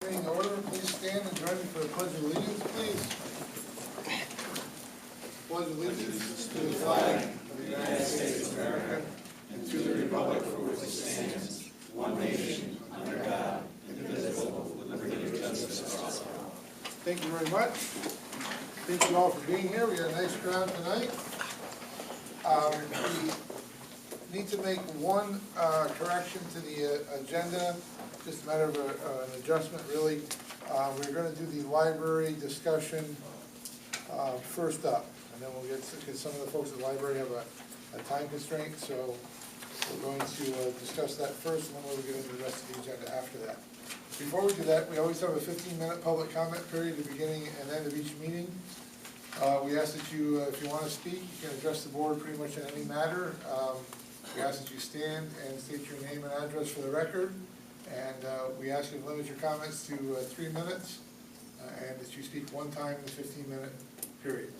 In order, please stand and join me for the pledge of allegiance, please. Pledge allegiance to the flag of the United States of America and to the republic for which it stands, one nation, under God, indivisible, with liberty and justice for all. Thank you very much. Thank you all for being here. We had a nice crowd tonight. We need to make one correction to the agenda. Just a matter of an adjustment, really. We're going to do the library discussion first up, and then we'll get, because some of the folks at the library have a time constraint, so we're going to discuss that first, and then we'll get into the rest of the agenda after that. Before we do that, we always have a 15-minute public comment period at the beginning and end of each meeting. We ask that you, if you want to speak, you can address the board pretty much in any matter. We ask that you stand and state your name and address for the record. And we ask you to limit your comments to 3 minutes, and that you speak one time in the 15-minute period.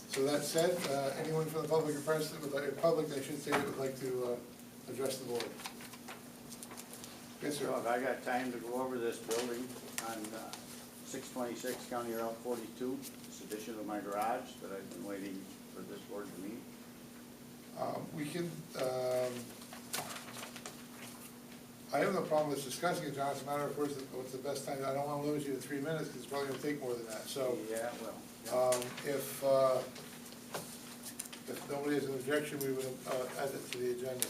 So that said, anyone from the public or press, public, I should say, that would like to address the board. Yes, sir. So if I got time to go over this building on 626 County Route 42, this addition of my garage that I've been waiting for this board to meet. We can. I have no problem with discussing it, John. It's a matter, of course, what's the best time. I don't want to limit you to 3 minutes because it's probably going to take more than that. So, yeah, well, yeah. If nobody has an objection, we would add it to the agenda,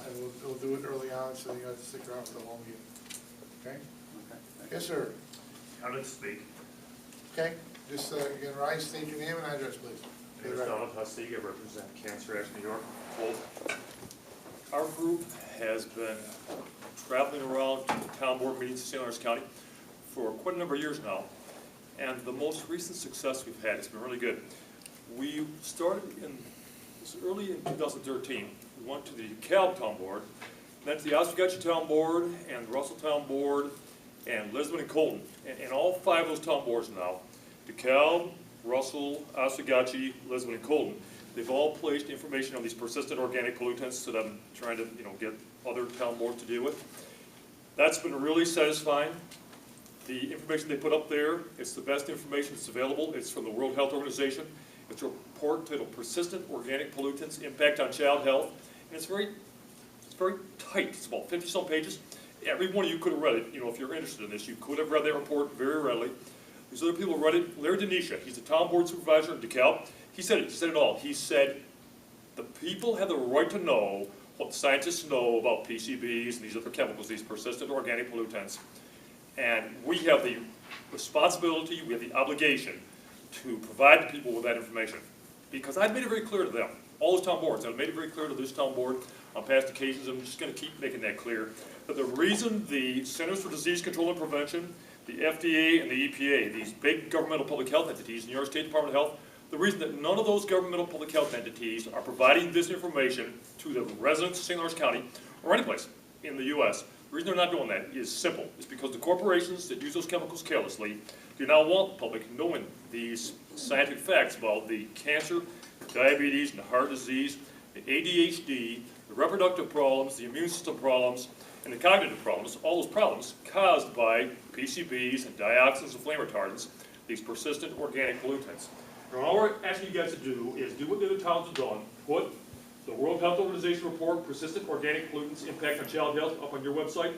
and we'll do it early on, so you have to stick around for the whole meeting. Okay? Okay. Yes, sir. How to speak. Okay. Just again, rise, state your name and address, please. My name is Donald Hustig. I represent Cancer Action New York. Well, our group has been traveling around to the town board meetings in St. Lawrence County for quite a number of years now, and the most recent success we've had has been really good. We started early in 2013. We went to the DeKalb Town Board, then to the Oswegatchie Town Board, and the Russell Town Board, and Lisbon and Colton. And all 5 of those town boards now, DeKalb, Russell, Oswegatchie, Lisbon, and Colton, they've all placed information on these persistent organic pollutants that I'm trying to get other town boards to deal with. That's been really satisfying. The information they put up there, it's the best information that's available. It's from the World Health Organization. It's a report titled Persistent Organic Pollutants Impact on Child Health. And it's very tight. It's about 50-some pages. Every one of you could have read it. If you're interested in this, you could have read that report very readily. These other people read it. Larry Denisha, he's the town board supervisor in DeKalb. He said it. He said it all. He said the people have the right to know what the scientists know about PCBs and these other chemicals, these persistent organic pollutants. And we have the responsibility, we have the obligation to provide the people with that information. Because I've made it very clear to them, all those town boards, I've made it very clear to this town board on past occasions, I'm just going to keep making that clear, that the reason the Centers for Disease Control and Prevention, the FDA and the EPA, these big governmental public health entities, New York State Department of Health, the reason that none of those governmental public health entities are providing this information to the residents of St. Lawrence County, or any place in the U.S., the reason they're not doing that is simple. It's because the corporations that use those chemicals carelessly do not want the public knowing these scientific facts about the cancer, the diabetes, and the heart disease, the ADHD, the reproductive problems, the immune system problems, and the cognitive problems, all those problems caused by PCBs and dioxins and flame retardants, these persistent organic pollutants. And all we're asking you guys to do is do what the other towns have done, put the World Health Organization report, Persistent Organic Pollutants Impact on Child Health, up on your website,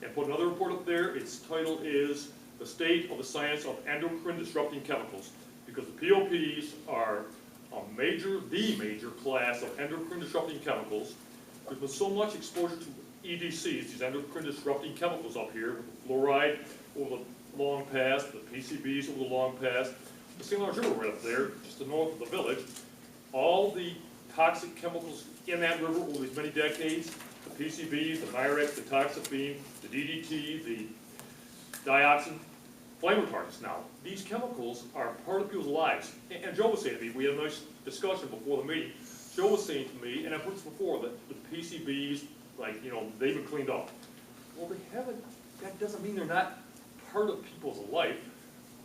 and put another report up there. Its title is The State of the Science of Endocrine Disrupting Chemicals, because the POPs are the major class of endocrine disrupting chemicals. There's been so much exposure to EDCs, these endocrine disrupting chemicals up here, with the fluoride over the long past, the PCBs over the long past, the St. Lawrence River right up there, just to the north of the village. All the toxic chemicals in that river over these many decades, the PCBs, the Myrex, the toxaphene, the DDT, the dioxin, flame retardants. Now, these chemicals are part of people's lives. And Joe was saying to me, we had a nice discussion before the meeting. Joe was saying to me, and I've heard this before, that the PCBs, they've been cleaned up. Well, they haven't. That doesn't mean they're not part of people's life.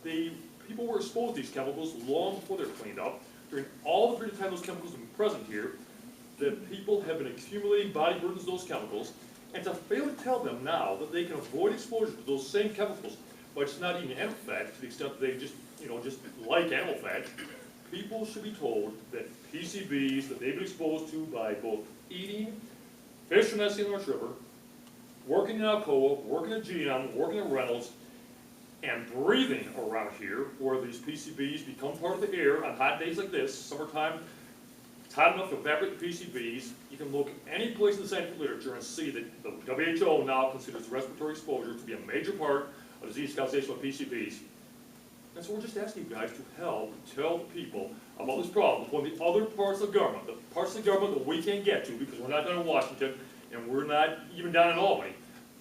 People were exposed to these chemicals long before they're cleaned up. During all the period of time those chemicals have been present here, the people have been accumulating body burdens of those chemicals, and to fail to tell them now that they can avoid exposure to those same chemicals but it's not eating animal fat to the extent that they just, just like animal fat. People should be told that PCBs that they've been exposed to by both eating fish from that St. Lawrence River, working in Alcoa, working at GM, working at Reynolds, and breathing around here, where these PCBs become part of the air on hot days like this, summertime, it's hot enough to evaporate the PCBs. You can look any place in the scientific literature and see that the WHO now considers respiratory exposure to be a major part of disease causation of PCBs. And so we're just asking you guys to help tell the people about this problem when the other parts of government, the parts of the government that we can't get to because we're not down in Washington and we're not even down in Albany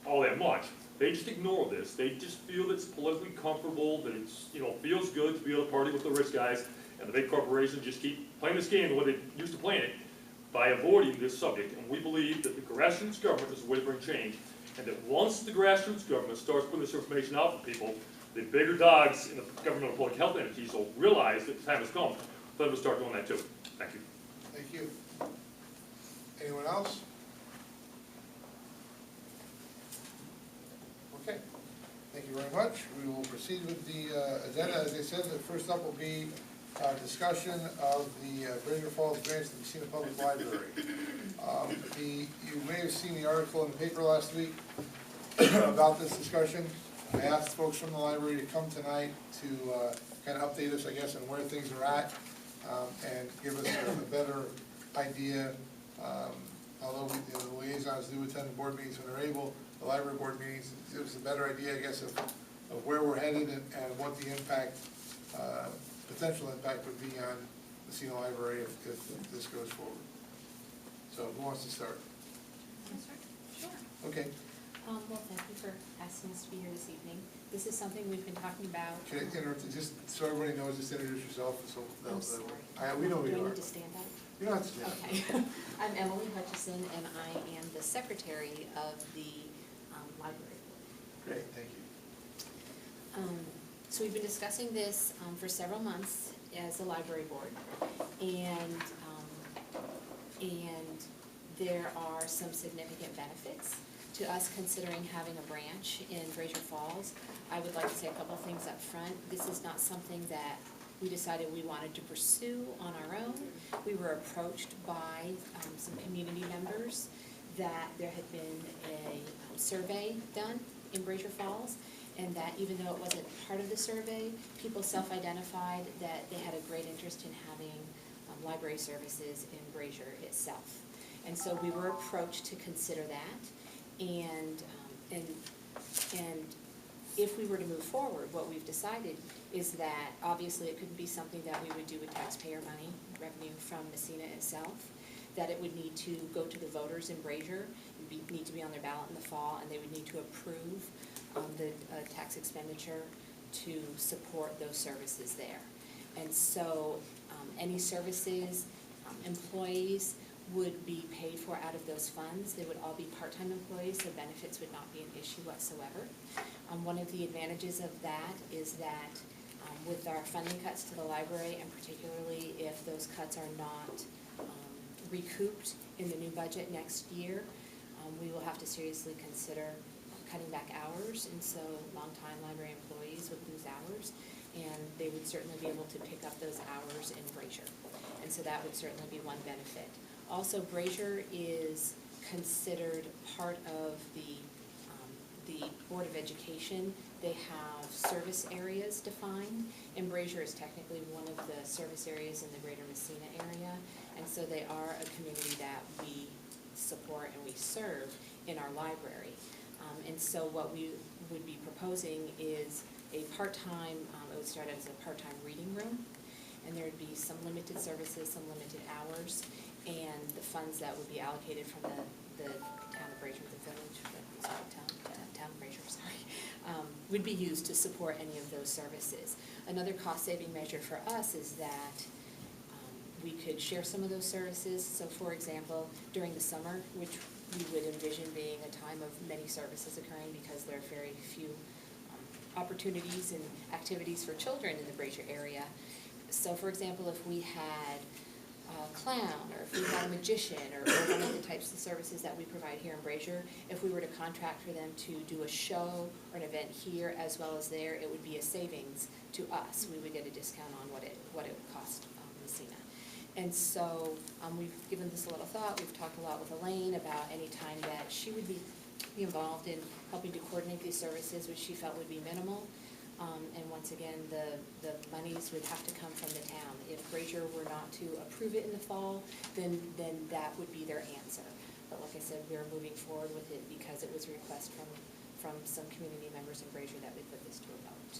all that much. They just ignore this. They just feel that it's politically comfortable, that it's, feels good to be able to party with the rich guys, and the big corporations just keep playing this game the way they used to play it by avoiding this subject. And we believe that the grassroots government is the way to bring change, and that once the grassroots government starts putting this information out for people, the bigger dogs in the governmental public health entities will realize that the time has come for them to start doing that too. Thank you. Thank you. Anyone else? Okay, thank you very much. We will proceed with the agenda. As I said, the first up will be discussion of the Brazier Falls grants to the Massena Public Library. You may have seen the article in the paper last week about this discussion. I asked folks from the library to come tonight to kind of update us, I guess, on where things are at and give us a better idea. Although the liaisons do attend the board meetings when they're able, the library board meetings, it gives us a better idea, I guess, of where we're headed and what the impact, potential impact would be on the Massena Library if this goes forward. So who wants to start? Sure. Okay. Well, thank you for asking us to be here this evening. This is something we've been talking about. Can I interrupt you, just so everybody knows, just introduce yourself, so. I'm sorry. We know who you Do I are. need to stand up? You don't have to stand up. Okay. I'm Emily Hutchison, and I am the secretary of the library board. Great, thank you. So we've been discussing this for several months as a library board, and there are some significant benefits to us considering having a branch in Brazier Falls. I would like to say a couple things up front. This is not something that we decided we wanted to pursue on our own. We were approached by some community members that there had been a survey done in Brazier Falls, and that even though it wasn't part of the survey, people self-identified that they had a great interest in having library services in Brazier itself. And so we were approached to consider that, and if we were to move forward, what we've decided is that obviously it couldn't be something that we would do with taxpayer money, revenue from Massena itself, that it would need to go to the voters in Brazier, it would need to be on their ballot in the fall, and they would need to approve the tax expenditure to support those services there. And so any services, employees would be paid for out of those funds. They would all be part-time employees, so benefits would not be an issue whatsoever. One of the advantages of that is that with our funding cuts to the library, and particularly if those cuts are not recouped in the new budget next year, we will have to seriously consider cutting back hours, and so long-time library employees would lose hours, and they would certainly be able to pick up those hours in Brazier. And so that would certainly be one benefit. Also, Brazier is considered part of the Board of Education. They have service areas defined, and Brazier is technically one of the service areas in the greater Massena area, and so they are a community that we support and we serve in our library. And so what we would be proposing is a part-time, it would start out as a part-time reading room, and there would be some limited services, some limited hours, and the funds that would be allocated from the town of Brazier, the village, town of Brazier, would be used to support any of those services. Another cost-saving measure for us is that we could share some of those services. So for example, during the summer, which we would envision being a time of many services occurring because there are very few opportunities and activities for children in the Brazier area. So for example, if we had clown, or if we had a magician, or one of the types of services that we provide here in Brazier, if we were to contract for them to do a show or an event here as well as there, it would be a savings to us. We would get a discount on what it would cost Massena. And so we've given this a little thought. We've talked a lot with Elaine about any time that she would be involved in helping to coordinate these services, which she felt would be minimal. And once again, the monies would have to come from the town. If Brazier were not to approve it in the fall, then that would be their answer. But like I said, we're moving forward with it because it was a request from some community members in Brazier that we put this to a vote.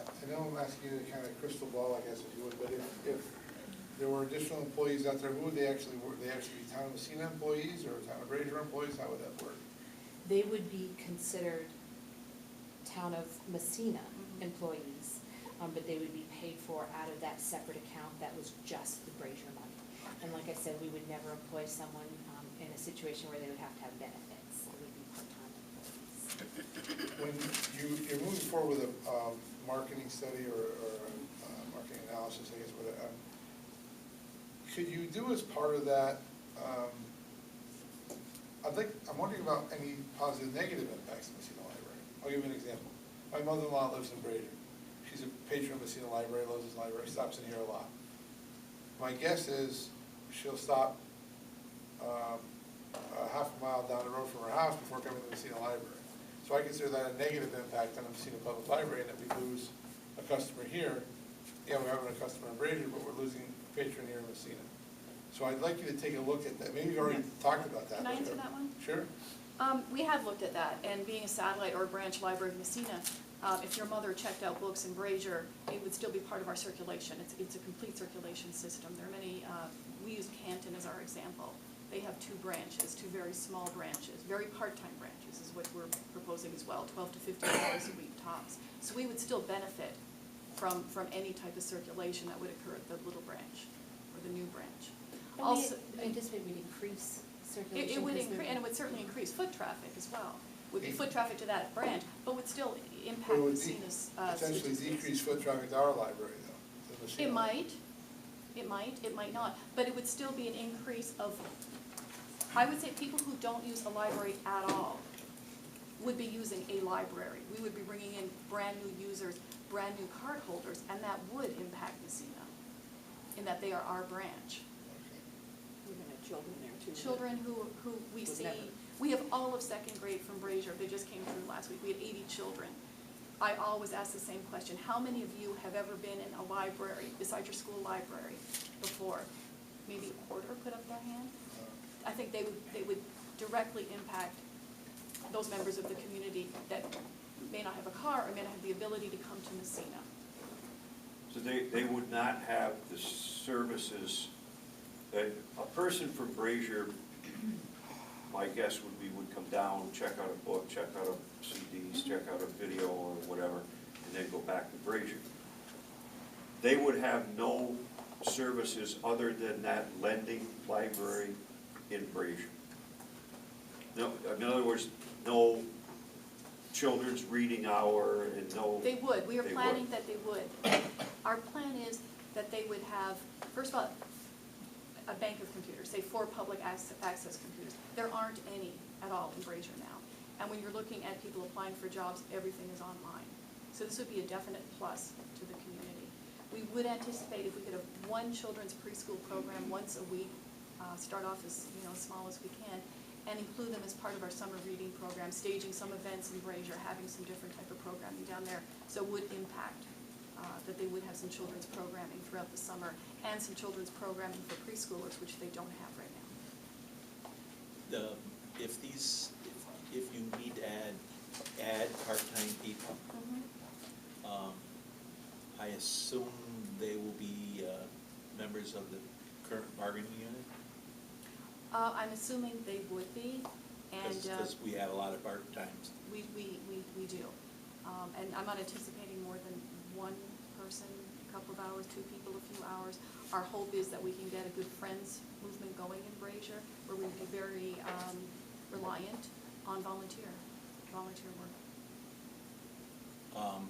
I know I'm asking you to kind of crystal ball, I guess, if you would, but if there were additional employees out there, who would they actually work? Would they actually be town of Massena employees or town of Brazier employees? How would that work? They would be considered town of Massena employees, but they would be paid for out of that separate account that was just the Brazier money. And like I said, we would never employ someone in a situation where they would have to have benefits. It would be part-time employees. When you're moving forward with a marketing study or marketing analysis, I guess, could you do as part of that, I'm wondering about any positive, negative impacts of Massena Library. I'll give you an example. My mother-in-law lives in Brazier. She's a patron of Massena Library, loves his library, stops in here a lot. My guess is she'll stop a half a mile down the road from her house before coming to Massena Library. So I consider that a negative impact on the Massena Public Library, and that we lose a customer here. Yeah, we're having a customer in Brazier, but we're losing a patron here in Massena. So I'd like you to take a look at that. Maybe you've already talked about that. Can I answer that one? Sure. We have looked at that, and being a satellite or a branch library of Massena, if your mother checked out books in Brazier, it would still be part of our circulation. It's a complete circulation system. There are many, we use Canton as our example. They have 2 branches, 2 very small branches, very part-time branches is what we're proposing as well, 12 to 15 hours a week tops. So we would still benefit from any type of circulation that would occur at the little branch or the new branch. And Also, we anticipate we'd increase circulation. it would because increase, and it would certainly increase foot traffic as well. Would be Yeah. foot traffic to that branch, but would still But impact it would Massena's potentially statistics. decrease foot traffic to our library, though. to Massena. It might not, but it would still be an increase of, I would say people who don't use a library at all would be using a library. We would be bringing in brand new users, brand new card holders, and that would impact Massena, in that they are our branch. We're gonna have children there too. Children who we Would see, never. we have all of 2nd grade from Brazier, they just came through last week, we had 80 children. I always ask the same question, how many of you have ever been in a library, besides your school library, before? Maybe a quarter put up their hand? I think they would directly impact those members of the community that may not have a car or may not have the ability to come to Massena. So they would not have the services that a person from Brazier, my guess would be, would come down, check out a book, check out a CDs, check out a video or whatever, and then go back to Brazier. They would have no services other than that lending library in Brazier. No, in other words, no children's reading hour and no. They would, we are They planning would. that they would. Our plan is that they would have, first of all, a bank of computers, say 4 public access computers. There aren't any at all in Brazier now. And when you're looking at people applying for jobs, everything is online. So this would be a definite plus to the community. We would anticipate if we could have 1 children's preschool program once a week, start off as small as we can, and include them as part of our summer reading program, staging some events in Brazier, having some different type of programming down there. So it would impact that they would have some children's programming throughout the summer and some children's programming for preschoolers, which they don't have right now. If you need to add part-time people, I assume they will be members of the current bargaining unit? I'm assuming they would be, and Because we have a lot of part-times. we do. And I'm not anticipating more than 1 person, a couple of hours, 2 people, a few hours. Our hope is that we can get a good friends movement going in Brazier, where we'd be very reliant on volunteer work.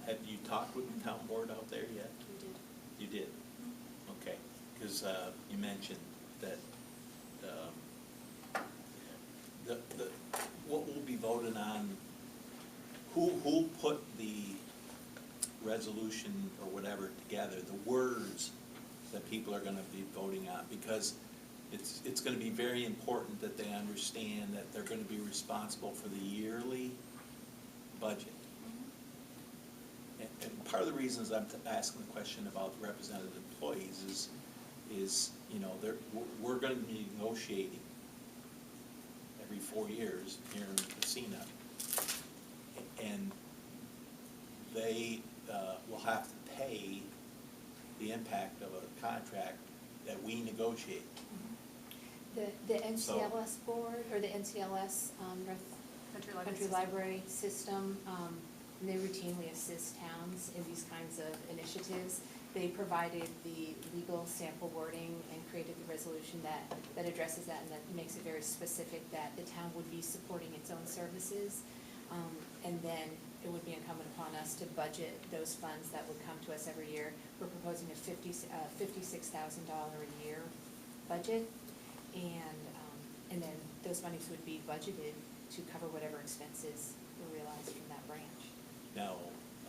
Have you talked with the town board out there yet? We did. You did? Okay, because you mentioned that what will be voted on, who put the resolution or whatever together, the words that people are gonna be voting on? Because it's gonna be very important that they understand that they're gonna be responsible for the yearly budget. And part of the reasons I'm asking the question about the representative employees is you know, we're gonna be negotiating every 4 years here in Massena. And they will have to pay the impact of a contract that we negotiate. The NCLS board, or the NCLS, Country Library System, they routinely assist towns in these kinds of initiatives. They provided the legal sample wording and created the resolution that addresses that and that makes it very specific that the town would be supporting its own services. And then it would be incumbent upon us to budget those funds that would come to us every year. We're proposing a $56,000 a year budget, and then those monies would be budgeted to cover whatever expenses were realized from that branch. Now,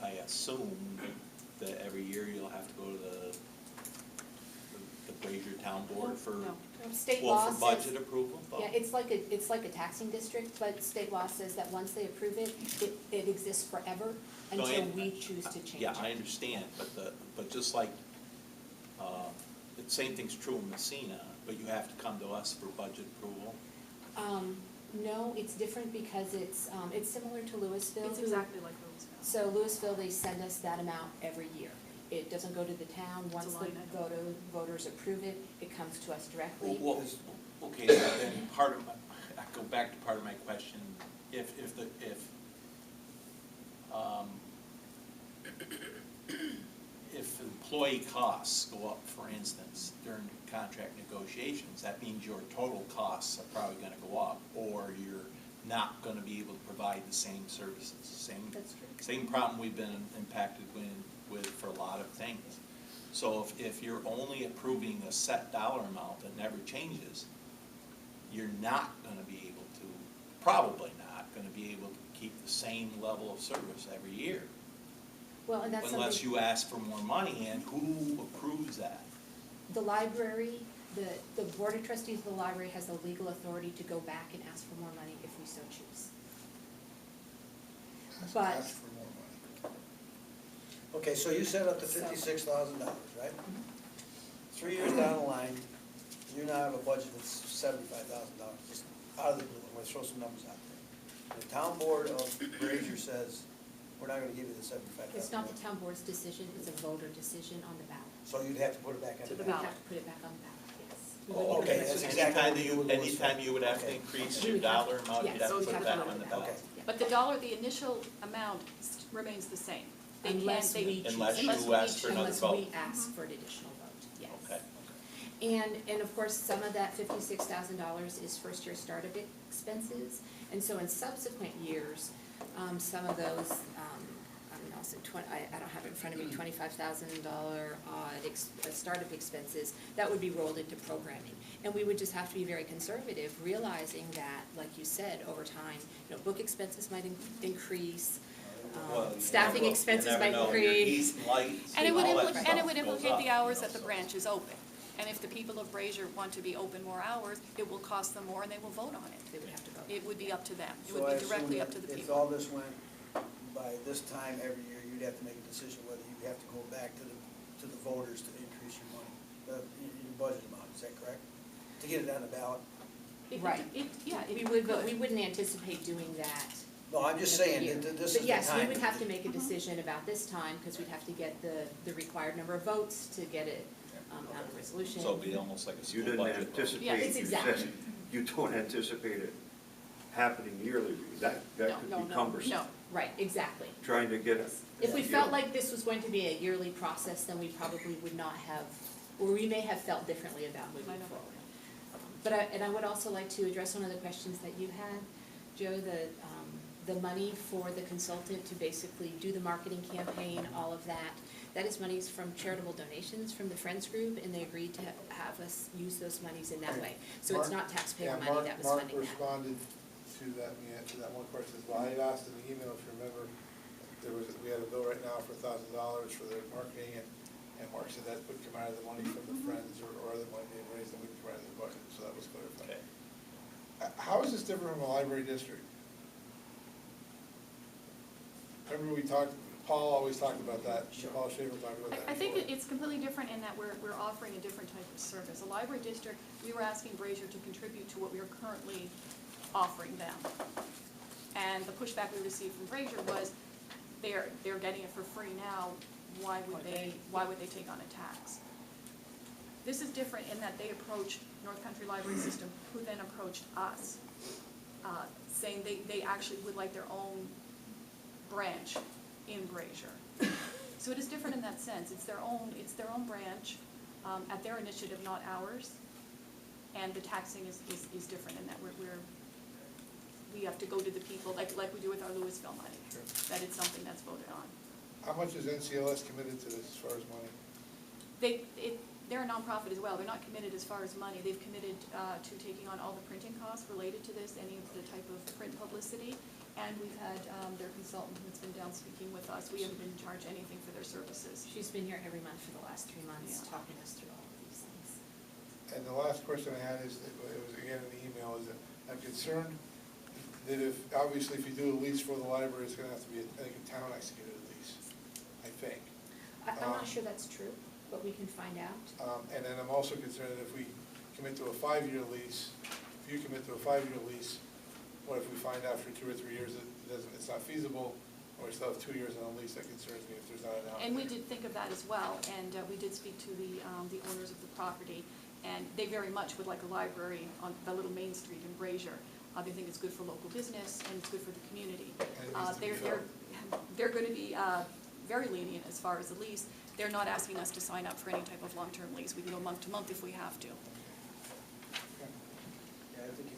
I assume that every year you'll have to go to the Brazier Town Board for, No. State well, law for says, budget approval? yeah, it's like a taxing district, but state law says that once they approve it, it exists forever No, until and- we choose to change it. Yeah, I understand, but just like, the same thing's true in Massena, but you have to come to us for budget approval. No, it's different because it's similar to Louisville. It's exactly like Louisville. So Louisville, they send us that amount every year. It doesn't go to the town. Once the line item. voters approve it, it comes to us directly. Well, okay, then I go back to part of my question. If employee costs go up, for instance, during contract negotiations, that means your total costs are probably gonna go up, or you're not gonna be able to provide the same services, That's true. same problem we've been impacted with for a lot of things. So if you're only approving a set dollar amount that never changes, you're not gonna be able to, probably not gonna be able to keep the same level of service every year. Well, and that's Unless something, you ask for more money, and who approves that? the library, the board of trustees of the library has the legal authority to go back and ask for more money if we so choose. But- Ask for more money. Okay, so you set up the So- $56,000, right? 3 years down the line, you now have a budget that's $75,000, just out of the blue, I'm gonna throw some numbers out there. The town board of Brazier says, we're not gonna give you the $75,000. It's not the town board's decision, it's a voter decision on the ballot. So you'd have to put it back on To the the We ballot. have to put it back on the ballot, yes. We Oh, wouldn't put okay, it- that's exactly Anytime you would have to Okay. increase We your would have- dollar amount, you'd yes, have to we put it have back put on the it ballot. Okay. Yeah. But the initial amount remains the same. They can't- Unless they- we choose. Unless you Unless we ask for another Unless vote. we ask for an additional vote, yes. Okay. And of course, some of that $56,000 is first-year startup expenses. And so in subsequent years, some of those, I don't know, so I don't have it in front of me, $25,000 odd startup expenses, that would be rolled into programming. And we would just have to be very conservative, realizing that, like you said, over time, book expenses might increase, Well, you staffing never- expenses you never might know. Your increase. heat, lights, And it would all that implicate, stuff and it would goes implicate up, the hours you that know, the so- branch is open. And if the people of Brazier want to be open more hours, it will cost them more and they will vote on it. They would have to vote. It would be up to them. It So would I be assume directly up that to the if people. all this went by this time every year, you'd have to make a decision whether you have to go back to the voters to increase your money, your budget amount, is that correct? To get it on the ballot? Right. Yeah, We it would, but could. we wouldn't anticipate doing that. No, I'm just every saying, year. that this is But the yes, we time. would have to make a decision about this time, because we'd have to get the required number of votes to get it on a resolution. So it'd be almost like a You school didn't budget. vote. anticipate, Yeah, it's you said, exactly. you don't anticipate it happening yearly, that No, could no, be no, cumbersome. no. Right, exactly. Trying to get it. If we you felt know. like this was going to be a yearly process, then we probably would not have, or we may have felt differently about moving Might have. forward. But I would also like to address one of the questions that you had, Joe, the money for the consultant to basically do the marketing campaign, all of that. That is monies from charitable donations from the Friends Group, and they agreed to have us use those monies in that way. So it's not taxpayer money that was funding that. Mark responded to that, we answered that one question, as well. I had asked in the email, if you remember, we had a bill right now for $1,000 for their marketing, and Mark said that would come out of the money from the Friends or other money they raised, and wouldn't come out of the budget, so that was clarified. Okay. How is this different from a library district? Remember we talked, Paul always talked about that, Paul Schaefer talked about that. I think before. it's completely different in that we're offering a different type of service. A library district, we were asking Brazier to contribute to what we are currently offering them. And the pushback we received from Brazier was, they're getting it for free now, why would they take on a tax? This is different in that they approached North Country Library System, who then approached us, saying they actually would like their own branch in Brazier. So it is different in that sense. It's their own branch, at their initiative, not ours. And the taxing is different in that we have to go to the people, like we do with our Louisville money. Sure. That it's something that's voted on. How much is NCLS committed to this as far as money? They're a nonprofit as well. They're not committed as far as money. They've committed to taking on all the printing costs related to this, any of the type of print publicity. And we've had their consultant who's been down speaking with us. We haven't been charged anything for their services. She's been here every month for the last 3 months, Yeah. talking us through all of these things. And the last question I had is, it was again in the email, is that I'm concerned that obviously if you do a lease for the library, it's gonna have to be, I think, a town executed lease, I think. I'm not sure that's true, but we can find out. And then I'm also concerned that if we commit to a 5-year lease, if you commit to a 5-year lease, what if we find after 2 or 3 years that it's not feasible, or we still have 2 years on a lease? That concerns me if there's not an out. And we did think of that as well, and we did speak to the owners of the property, and they very much would like a library on the little Main Street in Brazier. They think it's good for local business, and it's good for the community. And it needs to be filled. They're going to be very lenient as far as the lease. They're not asking us to sign up for any type of long-term lease. We can go month to month if we have to. Okay. Yeah, I think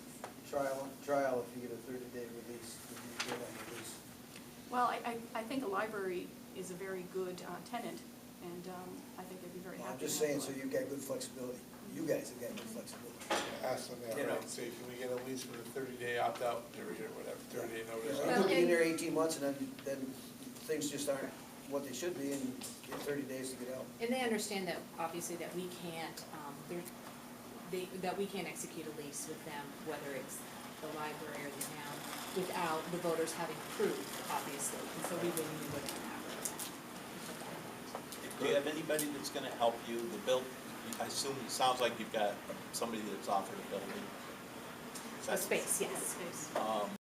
trial, if you get a 30-day release, you'd be good on the lease. Well, I think a library is a very good tenant, and I think they'd be very Well, happy. I'm just to have saying, so one. you've got good flexibility. You guys have got good flexibility. Ask them that, You know. right, say, can we get a lease with a 30-day opt-out period or whatever, 30-day notice? You could be in there 18 months, and then things just aren't what they should be, and you get 30 days to get out. And they understand that, obviously, that we can't, that we can't execute a lease with them, whether it's the library or the town, without the voters having approved, obviously. And so we wouldn't even go down that road. Do you have anybody that's gonna help you, I assume, it sounds like you've got somebody that's offered a building. A space, yes. Space.